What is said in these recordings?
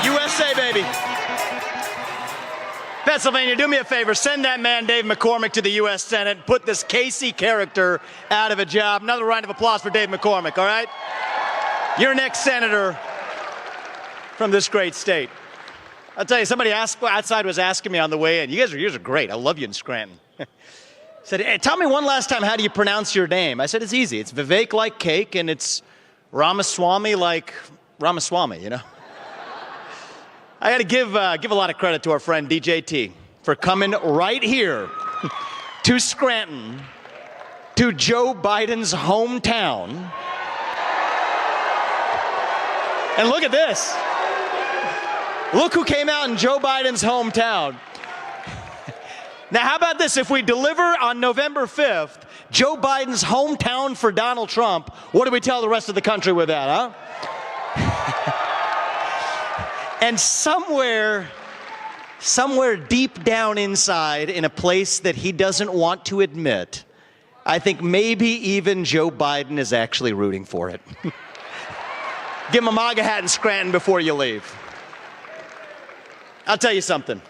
USA, baby. Pennsylvania, do me a favor. Send that man, Dave McCormick, to the U.S. Senate. Put this Casey character out of a job. Another round of applause for Dave McCormick, all right? You're next senator from this great state. I'll tell you, somebody outside was asking me on the way in. You guys are great. I love you in Scranton. Said, hey, tell me one last time, how do you pronounce your name? I said, it's easy. It's Vivek like cake, and it's Ramaswamy like Ramaswamy, you know? I got to give a lot of credit to our friend DJT for coming right here to Scranton, to Joe Biden's hometown. And look at this. Look who came out in Joe Biden's hometown. Now, how about this? If we deliver on November 5th, Joe Biden's hometown for Donald Trump, what do we tell the rest of the country with that, huh? And somewhere deep down inside, in a place that he doesn't want to admit, I think maybe even Joe Biden is actually rooting for it. Give him a MAGA hat in Scranton before you leave. I'll tell you something.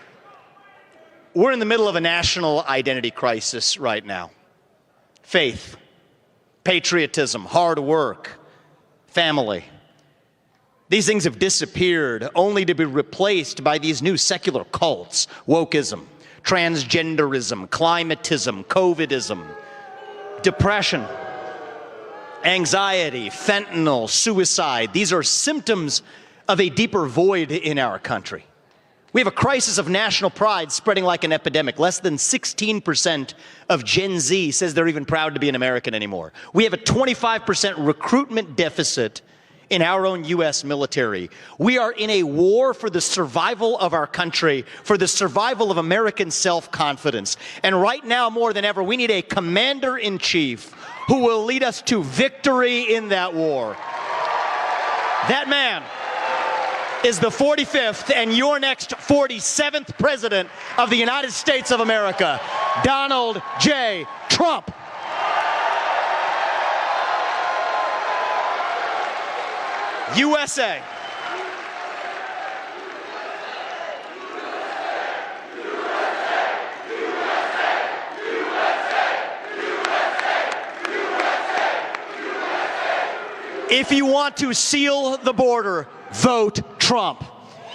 We're in the middle of a national identity crisis right now. Faith, patriotism, hard work, family. These things have disappeared only to be replaced by these new secular cults: wokeism, transgenderism, climatism, COVIDism, depression, anxiety, fentanyl, suicide. These are symptoms of a deeper void in our country. We have a crisis of national pride spreading like an epidemic. Less than 16% of Gen Z says they're even proud to be an American anymore. We have a 25% recruitment deficit in our own U.S. military. We are in a war for the survival of our country, for the survival of American self-confidence. And right now, more than ever, we need a commander-in-chief who will lead us to victory in that war. That man is the 45th and your next 47th president of the United States of America, Donald J. Trump. USA. If you want to seal the border, vote Trump.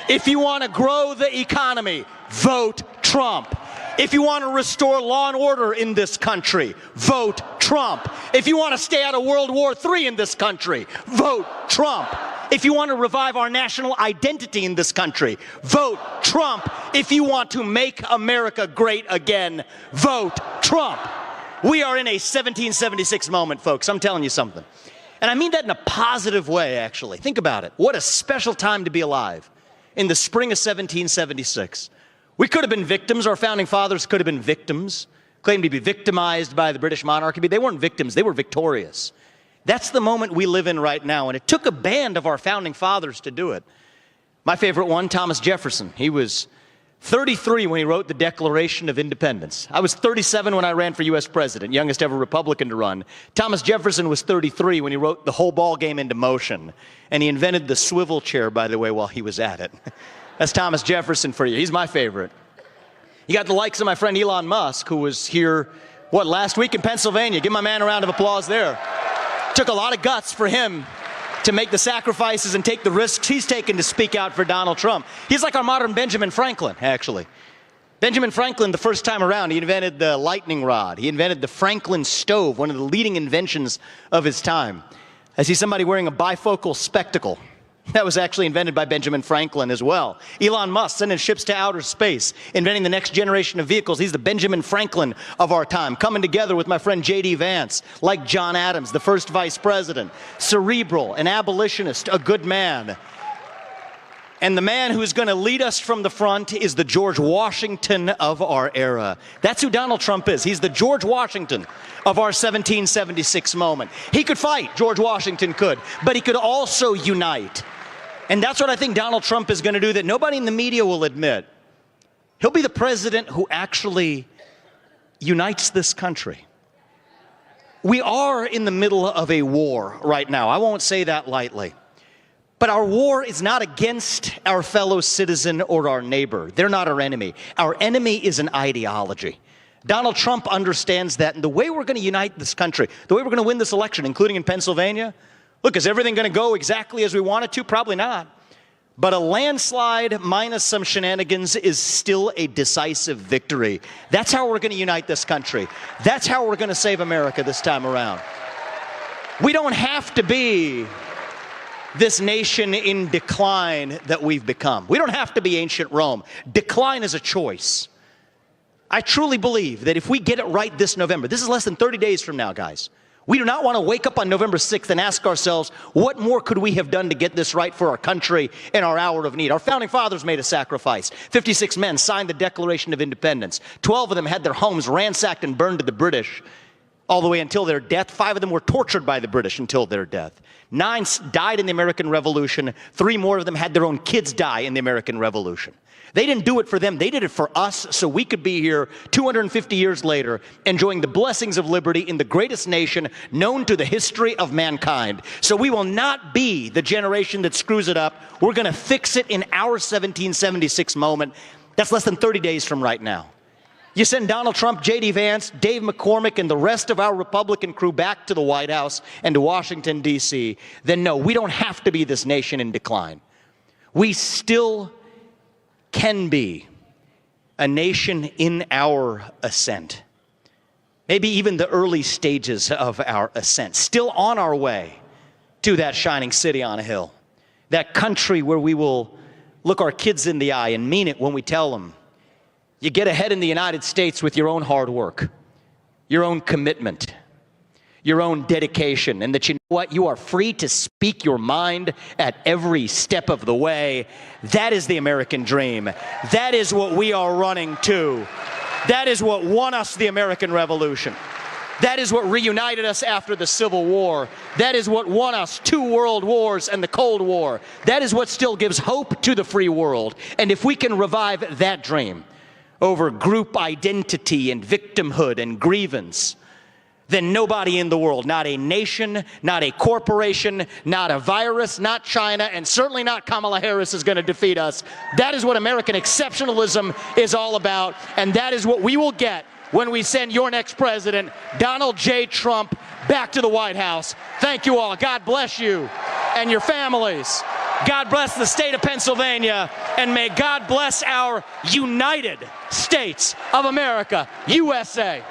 If you want to grow the economy, vote Trump. If you want to restore law and order in this country, vote Trump. If you want to stay out of World War III in this country, vote Trump. If you want to revive our national identity in this country, vote Trump. If you want to make America great again, vote Trump. We are in a 1776 moment, folks. I'm telling you something. And I mean that in a positive way, actually. Think about it. What a special time to be alive in the spring of 1776. We could have been victims. Our founding fathers could have been victims, claimed to be victimized by the British monarchy, but they weren't victims. They were victorious. That's the moment we live in right now, and it took a band of our founding fathers to do it. My favorite one, Thomas Jefferson. He was 33 when he wrote the Declaration of Independence. I was 37 when I ran for U.S. president, youngest ever Republican to run. Thomas Jefferson was 33 when he wrote the whole ball game into motion, and he invented the swivel chair, by the way, while he was at it. That's Thomas Jefferson for you. He's my favorite. You got the likes of my friend Elon Musk, who was here, last week in Pennsylvania. Give my man a round of applause there. Took a lot of guts for him to make the sacrifices and take the risks he's taken to speak out for Donald Trump. He's like our modern Benjamin Franklin, actually. Benjamin Franklin, the first time around, he invented the lightning rod. He invented the Franklin stove, one of the leading inventions of his time. I see somebody wearing a bifocal spectacle. That was actually invented by Benjamin Franklin as well. Elon Musk sending ships to outer space, inventing the next generation of vehicles. He's the Benjamin Franklin of our time, coming together with my friend J.D. Vance, like John Adams, the first vice president, cerebral, an abolitionist, a good man. And the man who's going to lead us from the front is the George Washington of our era. That's who Donald Trump is. He's the George Washington of our 1776 moment. He could fight, George Washington could, but he could also unite. And that's what I think Donald Trump is going to do that nobody in the media will admit. He'll be the president who actually unites this country. We are in the middle of a war right now. I won't say that lightly. But our war is not against our fellow citizen or our neighbor. They're not our enemy. Our enemy is an ideology. Donald Trump understands that, and the way we're going to unite this country, the way we're going to win this election, including in Pennsylvania, look, is everything going to go exactly as we want it to? Probably not. But a landslide minus some shenanigans is still a decisive victory. That's how we're going to unite this country. That's how we're going to save America this time around. We don't have to be this nation in decline that we've become. We don't have to be ancient Rome. Decline is a choice. I truly believe that if we get it right this November, this is less than 30 days from now, guys. We do not want to wake up on November 6th and ask ourselves, what more could we have done to get this right for our country in our hour of need? Our founding fathers made a sacrifice. 56 men signed the Declaration of Independence. 12 of them had their homes ransacked and burned to the British all the way until their death. 5 of them were tortured by the British until their death. 9 died in the American Revolution. 3 more of them had their own kids die in the American Revolution. They didn't do it for them. They did it for us so we could be here 250 years later enjoying the blessings of liberty in the greatest nation known to the history of mankind. So we will not be the generation that screws it up. We're going to fix it in our 1776 moment. That's less than 30 days from right now. You send Donald Trump, J.D. Vance, Dave McCormick, and the rest of our Republican crew back to the White House and to Washington, D.C., then no, we don't have to be this nation in decline. We still can be a nation in our ascent. Maybe even the early stages of our ascent. Still on our way to that shining city on a hill. That country where we will look our kids in the eye and mean it when we tell them, you get ahead in the United States with your own hard work, your own commitment, your own dedication, and that you know what? You are free to speak your mind at every step of the way. That is the American dream. That is what we are running to. That is what won us the American Revolution. That is what reunited us after the Civil War. That is what won us 2 world wars and the Cold War. That is what still gives hope to the free world. And if we can revive that dream over group identity and victimhood and grievance, then nobody in the world, not a nation, not a corporation, not a virus, not China, and certainly not Kamala Harris is going to defeat us. That is what American exceptionalism is all about, and that is what we will get when we send your next president, Donald J. Trump, back to the White House. Thank you all. God bless you and your families. God bless the state of Pennsylvania, and may God bless our United States of America, USA.